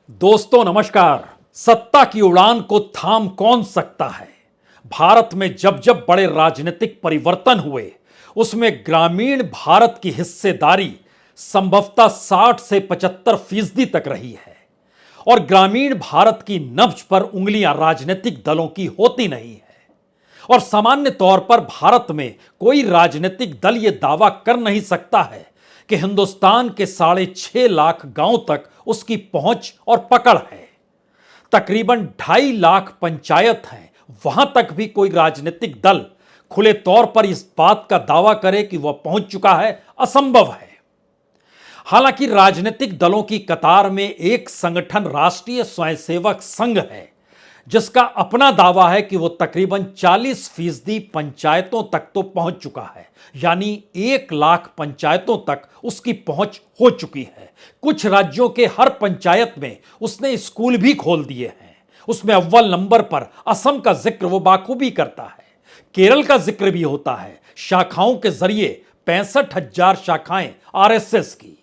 दोस्तों नमस्कार। सत्ता की उड़ान को थाम कौन सकता है। भारत में जब जब बड़े राजनीतिक परिवर्तन हुए उसमें ग्रामीण भारत की हिस्सेदारी संभवतः 60 से 75% तक रही है। और ग्रामीण भारत की नब्ज पर उंगलियां राजनीतिक दलों की होती नहीं है। और सामान्य तौर पर भारत में कोई राजनीतिक दल यह दावा कर नहीं सकता है कि हिंदुस्तान के 6.5 लाख गांव तक उसकी पहुंच और पकड़ है। तकरीबन 2.5 लाख पंचायत हैं, वहां तक भी कोई राजनीतिक दल खुले तौर पर इस बात का दावा करे कि वह पहुंच चुका है, असंभव है। हालांकि राजनीतिक दलों की कतार में एक संगठन राष्ट्रीय स्वयंसेवक संघ है, जिसका अपना दावा है कि वह तकरीबन 40% पंचायतों तक तो पहुंच चुका है, यानी 1 लाख पंचायतों तक उसकी पहुंच हो चुकी है। कुछ राज्यों के हर पंचायत में उसने स्कूल भी खोल दिए हैं। उसमें अव्वल नंबर पर असम का जिक्र वो बाखूबी करता है। केरल का जिक्र भी होता है। शाखाओं के जरिए 65,000 शाखाएं आरएसएस की।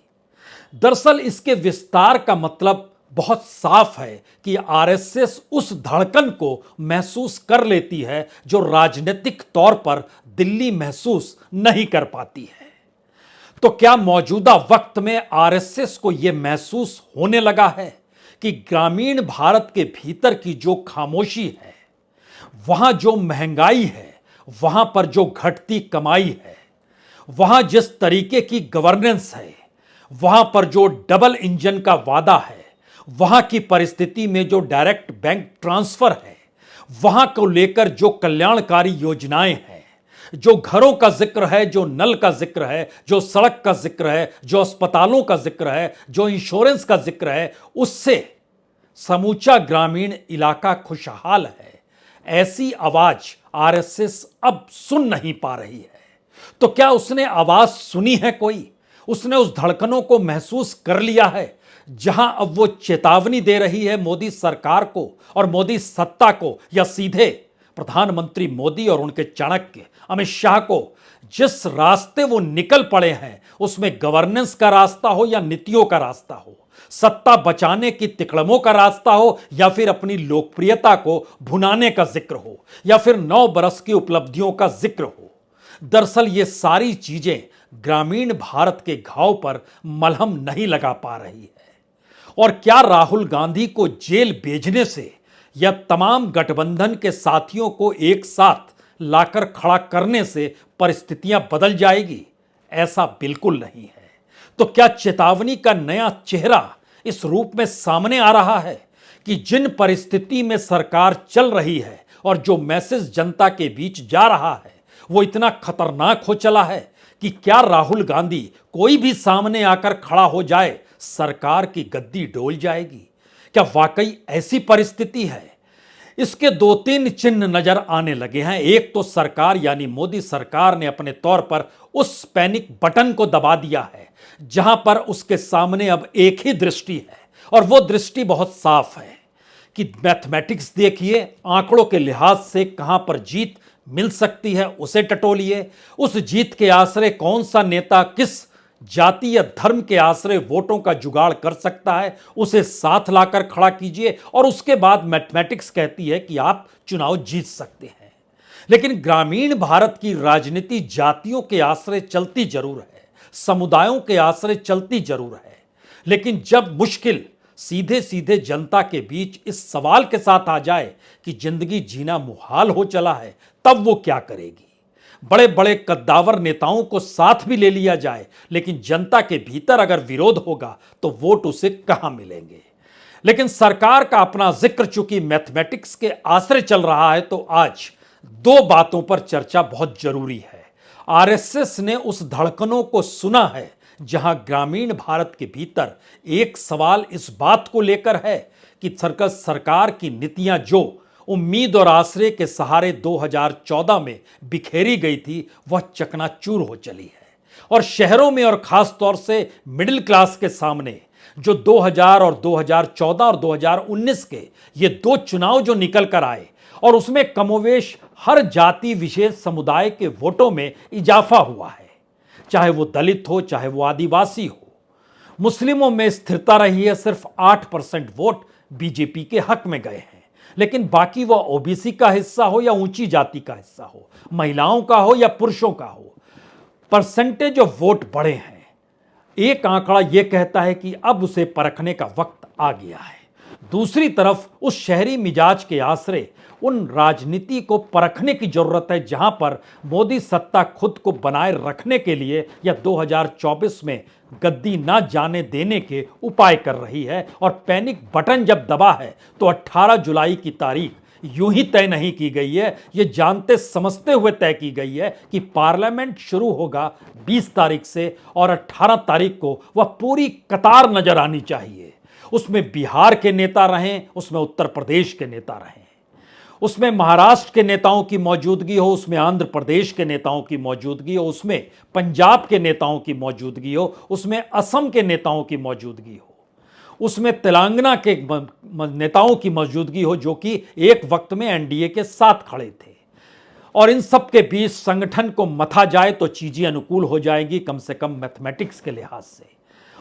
दरअसल इसके विस्तार का मतलब बहुत साफ है कि आरएसएस उस धड़कन को महसूस कर लेती है जो राजनीतिक तौर पर दिल्ली महसूस नहीं कर पाती है। तो क्या मौजूदा वक्त में आरएसएस को यह महसूस होने लगा है कि ग्रामीण भारत के भीतर की जो खामोशी है, वहां जो महंगाई है, वहां पर जो घटती कमाई है, वहां जिस तरीके की गवर्नेंस है, वहां पर जो डबल इंजन का वादा है, वहां की परिस्थिति में जो डायरेक्ट बैंक ट्रांसफर है, वहां को लेकर जो कल्याणकारी योजनाएं हैं, जो घरों का जिक्र है, जो नल का जिक्र है, जो सड़क का जिक्र है, जो अस्पतालों का जिक्र है, जो इंश्योरेंस का जिक्र है, उससे समूचा ग्रामीण इलाका खुशहाल है। ऐसी आवाज आरएसएस अब सुन नहीं पा रही है। तो क्या उसने आवाज सुनी है? कोई उसने उस धड़कनों को महसूस कर लिया है जहां अब वो चेतावनी दे रही है मोदी सरकार को और मोदी सत्ता को, या सीधे प्रधानमंत्री मोदी और उनके चाणक्य अमित शाह को? जिस रास्ते वो निकल पड़े हैं उसमें गवर्नेंस का रास्ता हो या नीतियों का रास्ता हो, सत्ता बचाने की तिकड़मों का रास्ता हो या फिर अपनी लोकप्रियता को भुनाने का जिक्र हो या फिर 9 बरस की उपलब्धियों का जिक्र हो, दरअसल ये सारी चीजें ग्रामीण भारत के घाव पर मलहम नहीं लगा पा रही है। और क्या राहुल गांधी को जेल भेजने से या तमाम गठबंधन के साथियों को एक साथ लाकर खड़ा करने से परिस्थितियां बदल जाएगी? ऐसा बिल्कुल नहीं है। तो क्या चेतावनी का नया चेहरा इस रूप में सामने आ रहा है कि जिन परिस्थिति में सरकार चल रही है और जो मैसेज जनता के बीच जा रहा है वो इतना खतरनाक हो चला है कि क्या राहुल गांधी कोई भी सामने आकर खड़ा हो जाए सरकार की गद्दी डोल जाएगी? क्या वाकई ऐसी परिस्थिति है? इसके 2-3 चिन्ह नजर आने लगे हैं। एक तो सरकार यानी मोदी सरकार ने अपने तौर पर उस पैनिक बटन को दबा दिया है जहां पर उसके सामने अब एक ही दृष्टि है, और वो दृष्टि बहुत साफ है कि मैथमेटिक्स देखिए, आंकड़ों के लिहाज से कहां पर जीत मिल सकती है उसे टटोलिए। उस जीत के आश्रय कौन सा नेता किस जाति या धर्म के आश्रय वोटों का जुगाड़ कर सकता है उसे साथ लाकर खड़ा कीजिए, और उसके बाद मैथमेटिक्स कहती है कि आप चुनाव जीत सकते हैं। लेकिन ग्रामीण भारत की राजनीति जातियों के आश्रय चलती जरूर है, समुदायों के आश्रय चलती जरूर है, लेकिन जब मुश्किल सीधे सीधे जनता के बीच इस सवाल के साथ आ जाए कि जिंदगी जीना मुहाल हो चला है, तब वो क्या करेगी? बड़े बड़े कद्दावर नेताओं को साथ भी ले लिया जाए, लेकिन जनता के भीतर अगर विरोध होगा तो वोट उसे कहां मिलेंगे? लेकिन सरकार का अपना जिक्र चूंकि मैथमेटिक्स के आश्रय चल रहा है, तो आज 2 बातों पर चर्चा बहुत जरूरी है। आरएसएस ने उस धड़कनों को सुना है जहां ग्रामीण भारत के भीतर एक सवाल इस बात को लेकर है कि सरकार की नीतियां जो उम्मीद और आश्रय के सहारे 2014 में बिखेरी गई थी वह चकनाचूर हो चली है। और शहरों में और खास तौर से मिडिल क्लास के सामने जो 2000 और 2014 और 2019 के ये 2 चुनाव जो निकल कर आए, और उसमें कमोवेश हर जाति विशेष समुदाय के वोटों में इजाफा हुआ है, चाहे वो दलित हो, चाहे वो आदिवासी हो, मुस्लिमों में स्थिरता रही है, सिर्फ 8% वोट बीजेपी के हक में गए हैं। लेकिन बाकी वह ओबीसी का हिस्सा हो या ऊंची जाति का हिस्सा हो, महिलाओं का हो या पुरुषों का हो, परसेंटेज ऑफ वोट बढ़े हैं। एक आंकड़ा यह कहता है कि अब उसे परखने का वक्त आ गया है। दूसरी तरफ उस शहरी मिजाज के आसरे उन राजनीति को परखने की जरूरत है जहां पर मोदी सत्ता खुद को बनाए रखने के लिए या 2024 में गद्दी ना जाने देने के उपाय कर रही है। और पैनिक बटन जब दबा है तो 18 जुलाई की तारीख यूं ही तय नहीं की गई है, यह जानते समझते हुए तय की गई है कि पार्लियामेंट शुरू होगा 20 तारीख से और 18 तारीख को वह पूरी कतार नजर आनी चाहिए। उसमें बिहार के नेता रहें, उसमें उत्तर प्रदेश के नेता रहें, उसमें महाराष्ट्र के नेताओं की मौजूदगी हो, उसमें आंध्र प्रदेश के नेताओं की मौजूदगी हो, उसमें पंजाब के नेताओं की मौजूदगी हो, उसमें असम के नेताओं की मौजूदगी हो, उसमें तेलंगाना के नेताओं की मौजूदगी हो जो कि एक वक्त में एनडीए के साथ खड़े थे। और इन सब के बीच संगठन को मथा जाए तो चीजें अनुकूल हो जाएंगी, कम से कम मैथमेटिक्स के लिहाज से।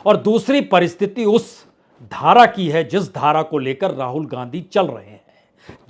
और दूसरी परिस्थिति उस धारा की है जिस धारा को लेकर राहुल गांधी चल रहे हैं,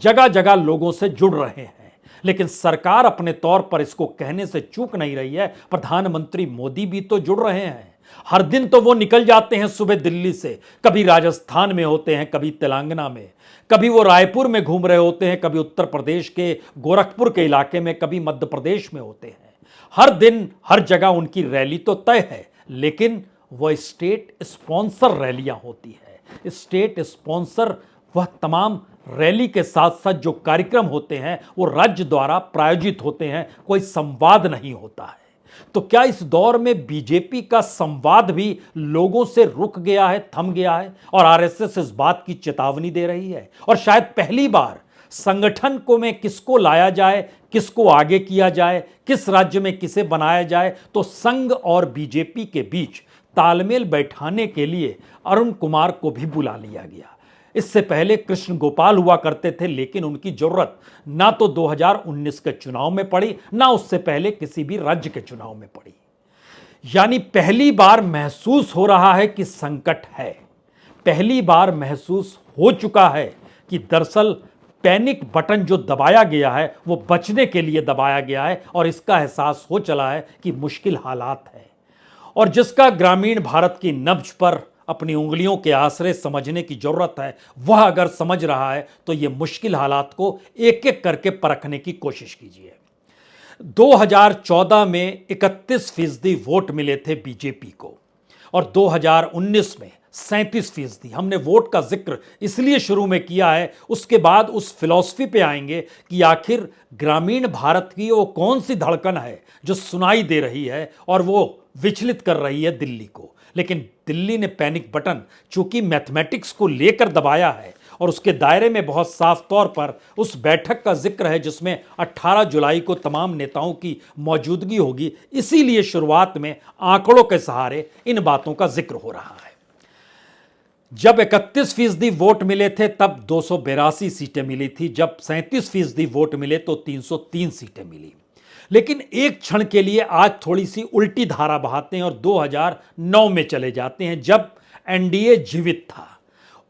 जगह जगह लोगों से जुड़ रहे हैं। लेकिन सरकार अपने तौर पर इसको कहने से चूक नहीं रही है। प्रधानमंत्री मोदी भी तो जुड़ रहे हैं। हर दिन तो वो निकल जाते हैं सुबह दिल्ली से, कभी राजस्थान में होते हैं, कभी तेलंगाना में, कभी वो रायपुर में घूम रहे होते हैं, कभी उत्तर प्रदेश के गोरखपुर के इलाके में, कभी मध्य प्रदेश में होते हैं। हर दिन हर जगह उनकी रैली तो तय है, लेकिन वह स्टेट स्पॉन्सर रैलियां होती है। स्टेट स्पॉन्सर वह तमाम रैली के साथ साथ जो कार्यक्रम होते हैं वो राज्य द्वारा प्रायोजित होते हैं, कोई संवाद नहीं होता है। तो क्या इस दौर में बीजेपी का संवाद भी लोगों से रुक गया है, थम गया है? और आरएसएस इस बात की चेतावनी दे रही है। और शायद पहली बार संगठन को में किसको लाया जाए, किसको आगे किया जाए, किस राज्य में किसे बनाया जाए, तो संघ और बीजेपी के बीच तालमेल बैठाने के लिए अरुण कुमार को भी बुला लिया गया। इससे पहले कृष्ण गोपाल हुआ करते थे, लेकिन उनकी जरूरत ना तो 2019 के चुनाव में पड़ी, ना उससे पहले किसी भी राज्य के चुनाव में पड़ी। यानी पहली बार महसूस हो रहा है कि संकट है। पहली बार महसूस हो चुका है कि दरअसल पैनिक बटन जो दबाया गया है वो बचने के लिए दबाया गया है, और इसका एहसास हो चला है कि मुश्किल हालात है। और जिसका ग्रामीण भारत की नब्ज पर अपनी उंगलियों के आसरे समझने की जरूरत है, वह अगर समझ रहा है तो ये मुश्किल हालात को एक एक करके परखने की कोशिश कीजिए। 2014 में 31% वोट मिले थे बीजेपी को, और 2019 में 37%। हमने वोट का जिक्र इसलिए शुरू में किया है, उसके बाद उस फिलॉसफी पे आएंगे कि आखिर ग्रामीण भारत की वो कौन सी धड़कन है जो सुनाई दे रही है और वो विचलित कर रही है दिल्ली को। लेकिन दिल्ली ने पैनिक बटन चूंकि मैथमेटिक्स को लेकर दबाया है, और उसके दायरे में बहुत साफ तौर पर उस बैठक का जिक्र है जिसमें 18 जुलाई को तमाम नेताओं की मौजूदगी होगी, इसीलिए शुरुआत में आंकड़ों के सहारे इन बातों का जिक्र हो रहा है। जब 31% वोट मिले थे तब 282 सीटें मिली थी, जब 37% वोट मिले तो 303 सीटें मिली। लेकिन एक क्षण के लिए आज थोड़ी सी उल्टी धारा बहाते हैं और 2009 में चले जाते हैं, जब एनडीए जीवित था।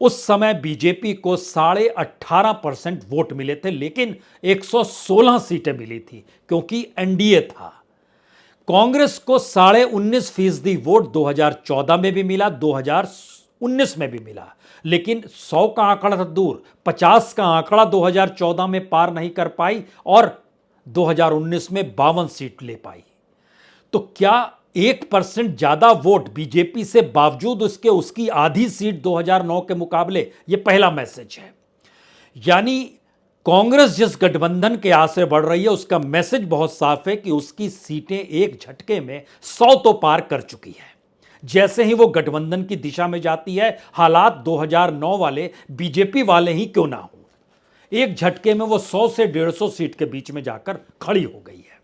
उस समय बीजेपी को 18.5% वोट मिले थे, लेकिन 116 सीटें मिली थी क्योंकि एनडीए था। कांग्रेस को 19.5% वोट 2014 में भी मिला, 2019 में भी मिला, लेकिन 100 का आंकड़ा तो दूर, 50 का आंकड़ा 2014 में पार नहीं कर पाई और 2019 में 52 सीट ले पाई। तो क्या 1% ज्यादा वोट बीजेपी से, बावजूद उसकी आधी सीट 2009 के मुकाबले? यह पहला मैसेज है। यानी कांग्रेस जिस गठबंधन के आसरे बढ़ रही है उसका मैसेज बहुत साफ है कि उसकी सीटें एक झटके में 100 तो पार कर चुकी है। जैसे ही वो गठबंधन की दिशा में जाती है, हालात 2009 वाले, बीजेपी वाले ही क्यों ना हो, एक झटके में वो 100 से 150 सीट के बीच में जाकर खड़ी हो गई है।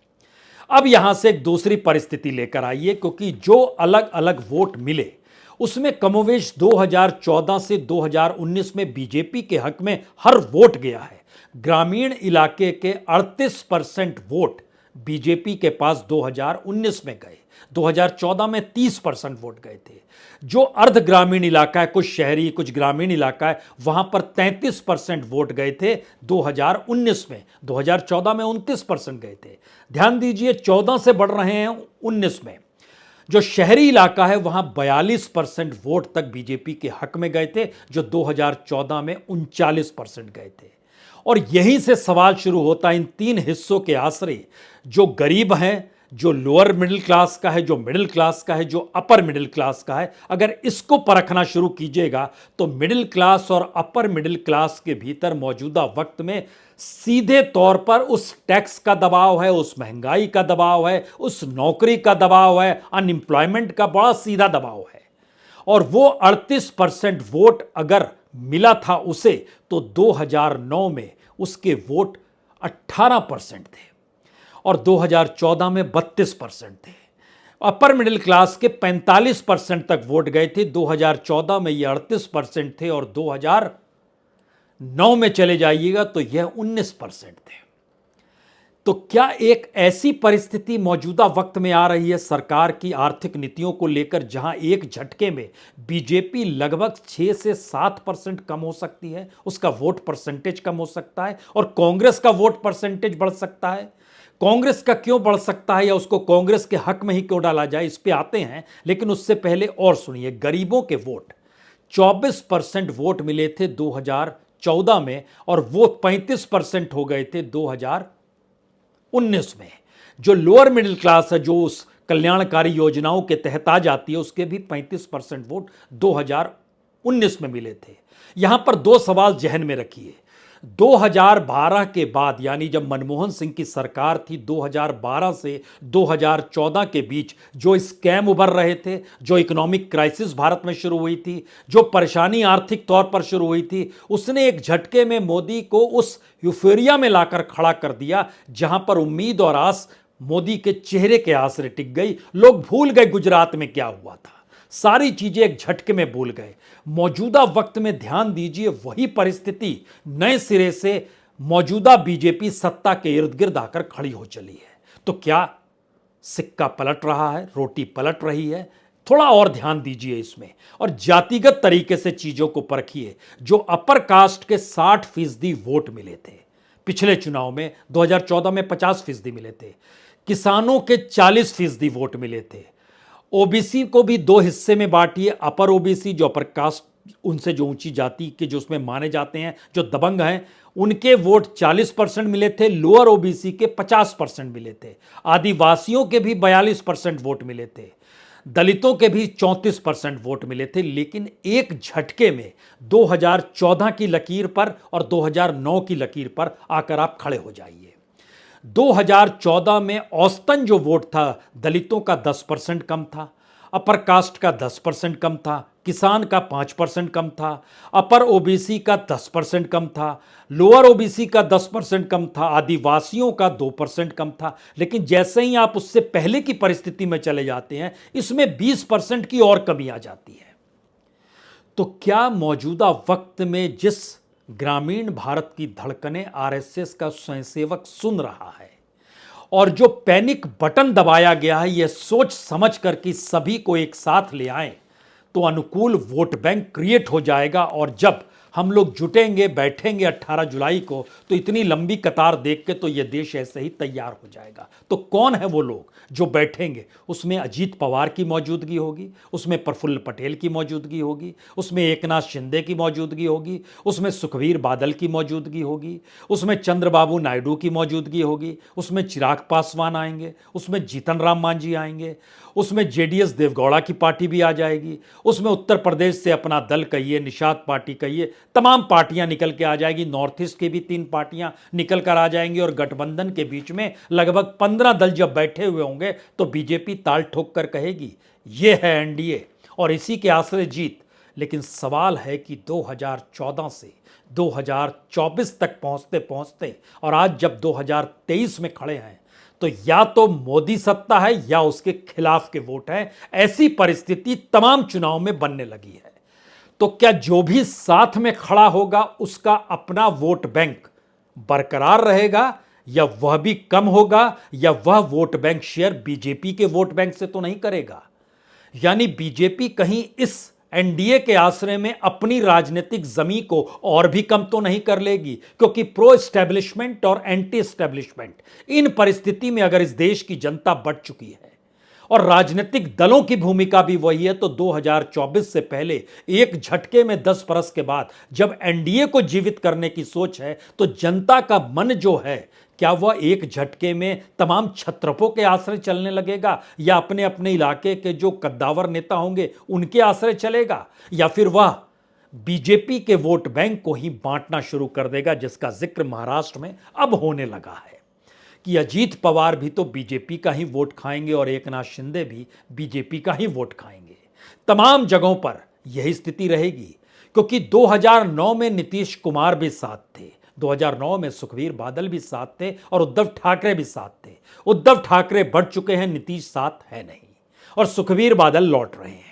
अब यहां से एक दूसरी परिस्थिति लेकर आइए, क्योंकि जो अलग अलग वोट मिले उसमें कमोवेश 2014 से 2019 में बीजेपी के हक में हर वोट गया है। ग्रामीण इलाके के 38% वोट बीजेपी के पास 2019 में गए, 2014 में 30% वोट गए थे। जो अर्ध ग्रामीण इलाका है, कुछ शहरी कुछ ग्रामीण इलाका है, वहां पर 33% वोट गए थे 2019 में। 2014 में 29% गए थे। ध्यान दीजिए, 14 से बढ़ रहे हैं 19 में। जो शहरी इलाका है वहां 42% वोट तक बीजेपी के हक में गए थे, जो 2014 में 39% गए थे। और यहीं से सवाल शुरू होता है इन तीन हिस्सों के आसरे, जो गरीब हैं, जो लोअर मिडिल क्लास का है, जो मिडिल क्लास का है, जो अपर मिडिल क्लास का है। अगर इसको परखना शुरू कीजिएगा तो मिडिल क्लास और अपर मिडिल क्लास के भीतर मौजूदा वक्त में सीधे तौर पर उस टैक्स का दबाव है, उस महंगाई का दबाव है, उस नौकरी का दबाव है, अनएम्प्लॉयमेंट का बड़ा सीधा दबाव है। और वो 38% वोट अगर मिला था उसे, तो 2009 में उसके वोट 18% थे और 2014 में 32% थे। अपर मिडिल क्लास के 45% तक वोट गए थे, 2014 में ये 38% थे और 2009 में चले जाइएगा तो यह 19% थे। तो क्या एक ऐसी परिस्थिति मौजूदा वक्त में आ रही है सरकार की आर्थिक नीतियों को लेकर, जहां एक झटके में बीजेपी लगभग 6 से 7% कम हो सकती है, उसका वोट परसेंटेज कम हो सकता है, और कांग्रेस का वोट परसेंटेज बढ़ सकता है? कांग्रेस का क्यों बढ़ सकता है, या उसको कांग्रेस के हक में ही क्यों डाला जाए, इस पे आते हैं। लेकिन उससे पहले और सुनिए, गरीबों के वोट 24% वोट मिले थे 2014 में, और वो 35% हो गए थे 2019 में। जो लोअर मिडिल क्लास है, जो उस कल्याणकारी योजनाओं के तहत आ जाती है, उसके भी 35% वोट 2019 में मिले थे। यहां पर दो सवाल जहन में रखिए। 2012 के बाद, यानी जब मनमोहन सिंह की सरकार थी, 2012 से 2014 के बीच जो स्कैम उभर रहे थे, जो इकोनॉमिक क्राइसिस भारत में शुरू हुई थी, जो परेशानी आर्थिक तौर पर शुरू हुई थी, उसने एक झटके में मोदी को उस यूफोरिया में लाकर खड़ा कर दिया जहां पर उम्मीद और आस मोदी के चेहरे के आसरे टिक गई। लोग भूल गए गुजरात में क्या हुआ था, सारी चीजें एक झटके में भूल गए। मौजूदा वक्त में ध्यान दीजिए, वही परिस्थिति नए सिरे से मौजूदा बीजेपी सत्ता के इर्द गिर्द आकर खड़ी हो चली है। तो क्या सिक्का पलट रहा है, रोटी पलट रही है? थोड़ा और ध्यान दीजिए इसमें, और जातिगत तरीके से चीजों को परखिए। जो अपर कास्ट के 60% वोट मिले थे पिछले चुनाव में, 2014 में 50% मिले थे। किसानों के 40% वोट मिले थे। ओबीसी को भी दो हिस्से में बांटिए, अपर ओबीसी जो अपर कास्ट, उनसे जो ऊंची जाति के जो उसमें माने जाते हैं, जो दबंग हैं, उनके वोट 40% मिले थे, लोअर ओबीसी के 50% मिले थे, आदिवासियों के भी 42% वोट मिले थे, दलितों के भी 34% वोट मिले थे। लेकिन एक झटके में 2014 की लकीर पर और 2009 की लकीर पर आकर आप खड़े हो जाइए। 2014 में औसतन जो वोट था, दलितों का 10% कम था, अपर कास्ट का 10% कम था, किसान का 5% कम था, अपर ओबीसी का 10% कम था, लोअर ओबीसी का 10% कम था, आदिवासियों का 2% कम था। लेकिन जैसे ही आप उससे पहले की परिस्थिति में चले जाते हैं, इसमें 20% की और कमी आ जाती है। तो क्या मौजूदा वक्त में जिस ग्रामीण भारत की धड़कनें आरएसएस का स्वयंसेवक सुन रहा है, और जो पैनिक बटन दबाया गया है, यह सोच समझ कर कि सभी को एक साथ ले आएं, तो अनुकूल वोट बैंक क्रिएट हो जाएगा। और जब हम लोग जुटेंगे, बैठेंगे 18 जुलाई को, तो इतनी लंबी कतार देख के तो यह देश ऐसे ही तैयार हो जाएगा। तो कौन है वो लोग जो बैठेंगे? उसमें अजीत पवार की मौजूदगी होगी, उसमें प्रफुल्ल पटेल की मौजूदगी होगी, उसमें एकनाथ शिंदे की मौजूदगी होगी, उसमें सुखबीर बादल की मौजूदगी होगी, उसमें चंद्रबाबू नायडू की मौजूदगी होगी, उसमें चिराग पासवान आएंगे, उसमें जीतन राम मांझी आएंगे, उसमें जेडीएस देवगौड़ा की पार्टी भी आ जाएगी, उसमें उत्तर प्रदेश से अपना दल कहिए, निषाद पार्टी कहिए, तमाम पार्टियां निकल के आ जाएगी। नॉर्थ ईस्ट की भी 3 पार्टियां निकल कर आ जाएंगी, और गठबंधन के बीच में लगभग 15 दल जब बैठे हुए होंगे, तो बीजेपी ताल ठोक कर कहेगी ये है एनडीए, और इसी के आसरे जीत। लेकिन सवाल है कि 2014 से 2024 तक पहुंचते पहुंचते, और आज जब 2023 में खड़े हैं, तो या तो मोदी सत्ता है या उसके खिलाफ के वोट हैं। ऐसी परिस्थिति तमाम चुनाव में बनने लगी है। तो क्या जो भी साथ में खड़ा होगा उसका अपना वोट बैंक बरकरार रहेगा, या वह भी कम होगा, या वह वोट बैंक शेयर बीजेपी के वोट बैंक से तो नहीं करेगा? यानी बीजेपी कहीं इस एनडीए के आश्रय में अपनी राजनीतिक जमीन को और भी कम तो नहीं कर लेगी, क्योंकि प्रो एस्टेब्लिशमेंट और एंटी एस्टेब्लिशमेंट इन परिस्थिति में अगर इस देश की जनता बढ़ चुकी है और राजनीतिक दलों की भूमिका भी वही है, तो 2024 से पहले एक झटके में 10 बरस के बाद जब एनडीए को जीवित करने की सोच है, तो जनता का मन जो है, क्या वह एक झटके में तमाम छत्रपों के आश्रय चलने लगेगा, या अपने अपने इलाके के जो कद्दावर नेता होंगे उनके आश्रय चलेगा, या फिर वह बीजेपी के वोट बैंक को ही बांटना शुरू कर देगा, जिसका जिक्र महाराष्ट्र में अब होने लगा है कि अजीत पवार भी तो बीजेपी का ही वोट खाएंगे और एकनाथ शिंदे भी बीजेपी का ही वोट खाएंगे। तमाम जगहों पर यही स्थिति रहेगी, क्योंकि 2009 में नीतीश कुमार भी साथ थे, 2009 में सुखबीर बादल भी साथ थे और उद्धव ठाकरे भी साथ थे। उद्धव ठाकरे बढ़ चुके हैं, नीतीश साथ है नहीं, और सुखबीर बादल लौट रहे हैं।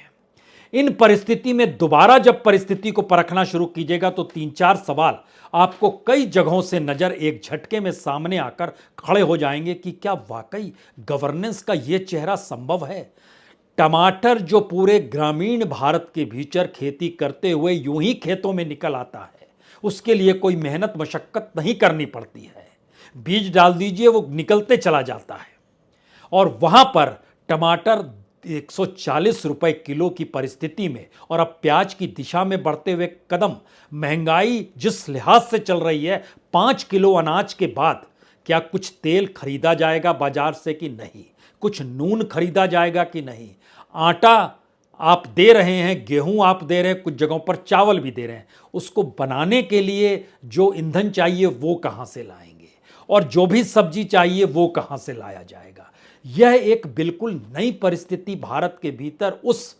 इन परिस्थिति में दोबारा जब परिस्थिति को परखना शुरू कीजिएगा तो 3-4 सवाल आपको कई जगहों से नजर एक झटके में सामने आकर खड़े हो जाएंगे कि क्या वाकई गवर्नेंस का यह चेहरा संभव है। टमाटर जो पूरे ग्रामीण भारत के भीतर खेती करते हुए यूं ही खेतों में निकल आता है, उसके लिए कोई मेहनत मशक्कत नहीं करनी पड़ती है, बीज डाल दीजिए वो निकलते चला जाता है। और वहां पर टमाटर 140 रुपए किलो की परिस्थिति में और अब प्याज की दिशा में बढ़ते हुए कदम, महंगाई जिस लिहाज से चल रही है, 5 किलो अनाज के बाद क्या कुछ तेल खरीदा जाएगा बाजार से कि नहीं, कुछ नून खरीदा जाएगा कि नहीं, आटा आप दे रहे हैं, गेहूं आप दे रहे हैं, कुछ जगहों पर चावल भी दे रहे हैं, उसको बनाने के लिए जो ईंधन चाहिए वो कहां से लाएंगे, और जो भी सब्जी चाहिए वो कहां से लाया जाएगा। यह एक बिल्कुल नई परिस्थिति भारत के भीतर उस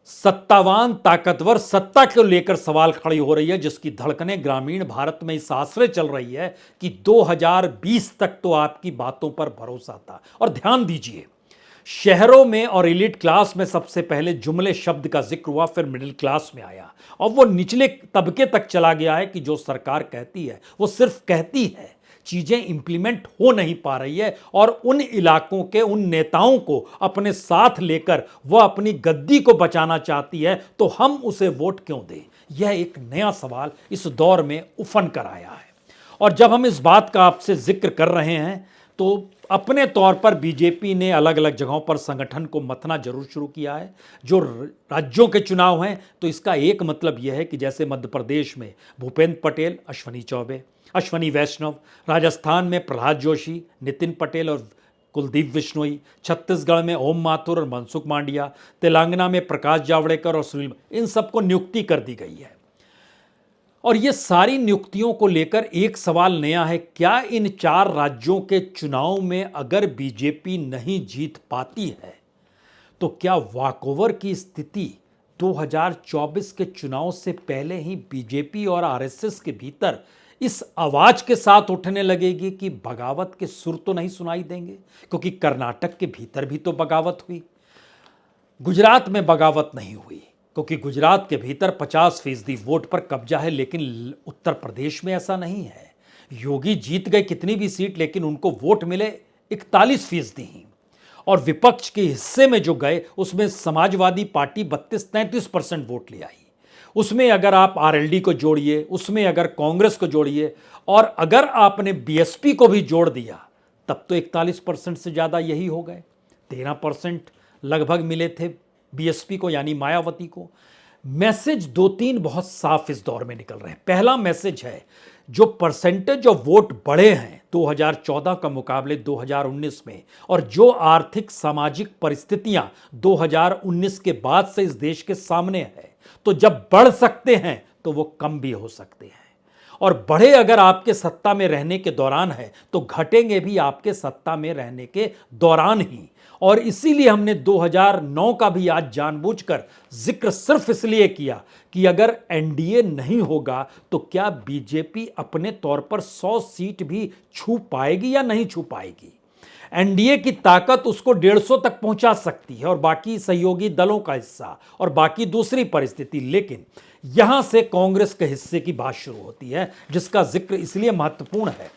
सत्तावान ताकतवर सत्ता को लेकर सवाल खड़ी हो रही है, जिसकी धड़कनें ग्रामीण भारत में इस आश्रय चल रही है कि 2020 तक तो आपकी बातों पर भरोसा था। और ध्यान दीजिए, शहरों में और एलिट क्लास में सबसे पहले जुमले शब्द का जिक्र हुआ, फिर मिडिल क्लास में आया, और वो निचले तबके तक चला गया है कि जो सरकार कहती है वो सिर्फ कहती है, चीजें इंप्लीमेंट हो नहीं पा रही है, और उन इलाकों के उन नेताओं को अपने साथ लेकर वह अपनी गद्दी को बचाना चाहती है, तो हम उसे वोट क्यों दें। यह एक नया सवाल इस दौर में उफन कर आया है। और जब हम इस बात का आपसे जिक्र कर रहे हैं तो अपने तौर पर बीजेपी ने अलग अलग जगहों पर संगठन को मथना जरूर शुरू किया है। जो राज्यों के चुनाव हैं तो इसका एक मतलब यह है कि जैसे मध्य प्रदेश में भूपेंद्र पटेल, अश्वनी चौबे, अश्वनी वैष्णव, राजस्थान में प्रहलाद जोशी, नितिन पटेल और कुलदीप बिश्नोई, छत्तीसगढ़ में ओम माथुर और मनसुख मांडिया, तेलंगाना में प्रकाश जावड़ेकर और सुनील, इन सबको नियुक्ति कर दी गई है। और ये सारी नियुक्तियों को लेकर एक सवाल नया है, क्या इन 4 राज्यों के चुनाव में अगर बीजेपी नहीं जीत पाती है तो क्या वॉकओवर की स्थिति 2024 के चुनाव से पहले ही बीजेपी और आरएसएस के भीतर इस आवाज के साथ उठने लगेगी कि बगावत के सुर तो नहीं सुनाई देंगे, क्योंकि कर्नाटक के भीतर भी तो बगावत हुई, गुजरात में बगावत नहीं हुई क्योंकि गुजरात के भीतर 50% वोट पर कब्जा है, लेकिन उत्तर प्रदेश में ऐसा नहीं है। योगी जीत गए कितनी भी सीट, लेकिन उनको वोट मिले 41% ही, और विपक्ष के हिस्से में जो गए उसमें समाजवादी पार्टी 32-33% वोट ले आई। उसमें अगर आप आरएलडी को जोड़िए, उसमें अगर कांग्रेस को जोड़िए, और अगर आपने बीएसपी को भी जोड़ दिया तब तो 41% से ज़्यादा यही हो गए। 13% लगभग मिले थे बीएसपी को, यानी मायावती को। मैसेज 2-3 बहुत साफ इस दौर में निकल रहे हैं। पहला मैसेज है, जो परसेंटेज ऑफ वोट बढ़े हैं 2014 का मुकाबले 2019 में, और जो आर्थिक सामाजिक परिस्थितियां 2019 के बाद से इस देश के सामने है, तो जब बढ़ सकते हैं तो वो कम भी हो सकते हैं, और बढ़े अगर आपके सत्ता में रहने के दौरान है तो घटेंगे भी आपके सत्ता में रहने के दौरान ही। और इसीलिए हमने 2009 का भी आज जानबूझकर जिक्र सिर्फ इसलिए किया कि अगर एनडीए नहीं होगा तो क्या बीजेपी अपने तौर पर 100 सीट भी छू पाएगी या नहीं छू पाएगी। एनडीए की ताकत उसको 150 तक पहुंचा सकती है, और बाकी सहयोगी दलों का हिस्सा और बाकी दूसरी परिस्थिति। लेकिन यहां से कांग्रेस के हिस्से की बात शुरू होती है, जिसका जिक्र इसलिए महत्वपूर्ण है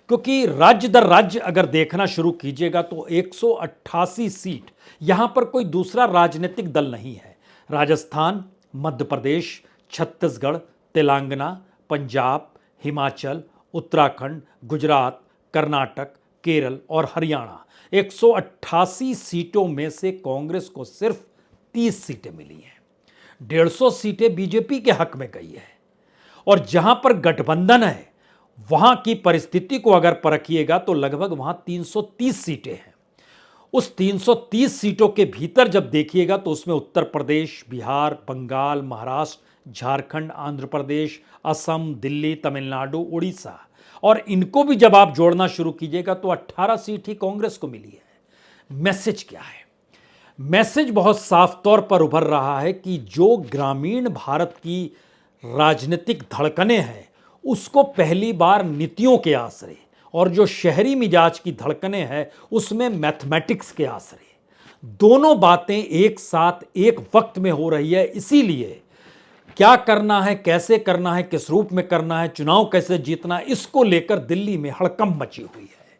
क्योंकि राज्य दर राज्य अगर देखना शुरू कीजिएगा तो 188 सीट, यहां पर कोई दूसरा राजनीतिक दल नहीं है। राजस्थान, मध्य प्रदेश, छत्तीसगढ़, तेलंगाना, पंजाब, हिमाचल, उत्तराखंड, गुजरात, कर्नाटक, केरल और हरियाणा, 188 सीटों में से कांग्रेस को सिर्फ 30 सीटें मिली हैं। 150 सीटें बीजेपी के हक में गई है। और जहां पर गठबंधन है वहां की परिस्थिति को अगर परखिएगा तो लगभग वहां 330 सीटें हैं। उस 330 सीटों के भीतर जब देखिएगा तो उसमें उत्तर प्रदेश, बिहार, बंगाल, महाराष्ट्र, झारखंड, आंध्र प्रदेश, असम, दिल्ली, तमिलनाडु, उड़ीसा, और इनको भी जब आप जोड़ना शुरू कीजिएगा तो 18 सीट ही कांग्रेस को मिली है। मैसेज क्या है? मैसेज बहुत साफ तौर पर उभर रहा है कि जो ग्रामीण भारत की राजनीतिक धड़कनें हैं उसको पहली बार नीतियों के आसरे, और जो शहरी मिजाज की धड़कनें हैं उसमें मैथमेटिक्स के आसरे, दोनों बातें एक साथ एक वक्त में हो रही है। इसीलिए क्या करना है, कैसे करना है, किस रूप में करना है, चुनाव कैसे जीतना है, इसको लेकर दिल्ली में हड़कंप मची हुई है।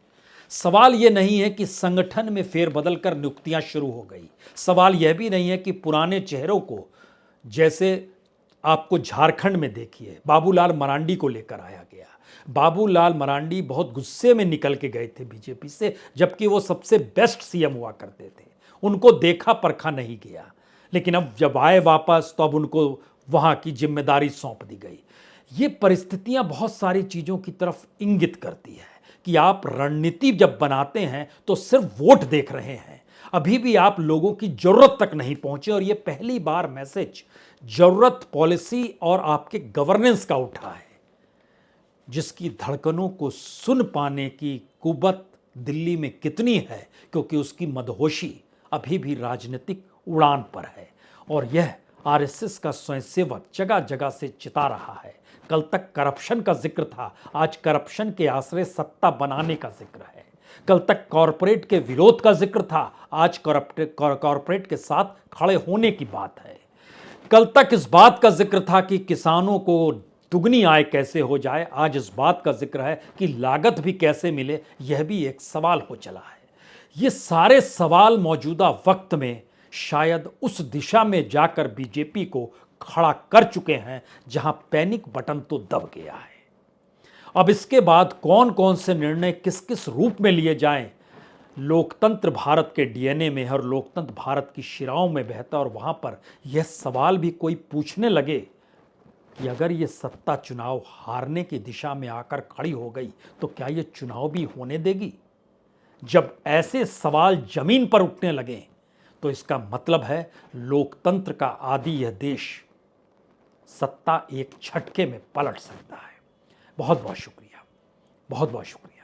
सवाल यह नहीं है कि संगठन में फेरबदल कर नियुक्तियां शुरू हो गई। सवाल यह भी नहीं है कि पुराने चेहरों को, जैसे आपको झारखंड में देखिए बाबूलाल मरांडी को लेकर आया गया। बाबूलाल मरांडी बहुत गुस्से में निकल के गए थे बीजेपी से, जबकि वो सबसे बेस्ट सीएम हुआ करते थे। उनको देखा परखा नहीं गया, लेकिन अब जब आए वापस तो अब उनको वहां की जिम्मेदारी सौंप दी गई। ये परिस्थितियां बहुत सारी चीजों की तरफ इंगित करती है कि आप रणनीति जब बनाते हैं तो सिर्फ वोट देख रहे हैं, अभी भी आप लोगों की जरूरत तक नहीं पहुंचे। और ये पहली बार मैसेज जरूरत, पॉलिसी और आपके गवर्नेंस का उठा है, जिसकी धड़कनों को सुन पाने की कुवत दिल्ली में कितनी है, क्योंकि उसकी मदहोशी अभी भी राजनीतिक उड़ान पर है। और यह आरएसएस का स्वयंसेवक जगह जगह से चिता रहा है। कल तक करप्शन का जिक्र था, आज करप्शन के आश्रय सत्ता बनाने का जिक्र है। कल तक कॉरपोरेट के विरोध का जिक्र था, आज कॉरपोरेट के साथ खड़े होने की बात है। कल तक इस बात का जिक्र था कि किसानों को दुगनी आय कैसे हो जाए, आज इस बात का जिक्र है कि लागत भी कैसे मिले, यह भी एक सवाल हो चला है। ये सारे सवाल मौजूदा वक्त में शायद उस दिशा में जाकर बीजेपी को खड़ा कर चुके हैं जहां पैनिक बटन तो दब गया है। अब इसके बाद कौन कौन से निर्णय किस किस रूप में लिए जाएं, लोकतंत्र भारत के डीएनए में है और लोकतंत्र भारत की शिराओं में बहता है। और वहां पर यह सवाल भी कोई पूछने लगे कि अगर ये सत्ता चुनाव हारने की दिशा में आकर खड़ी हो गई तो क्या ये चुनाव भी होने देगी? जब ऐसे सवाल जमीन पर उठने लगे तो इसका मतलब है लोकतंत्र का आदि यह देश सत्ता एक झटके में पलट सकता है। बहुत बहुत शुक्रिया, बहुत बहुत शुक्रिया।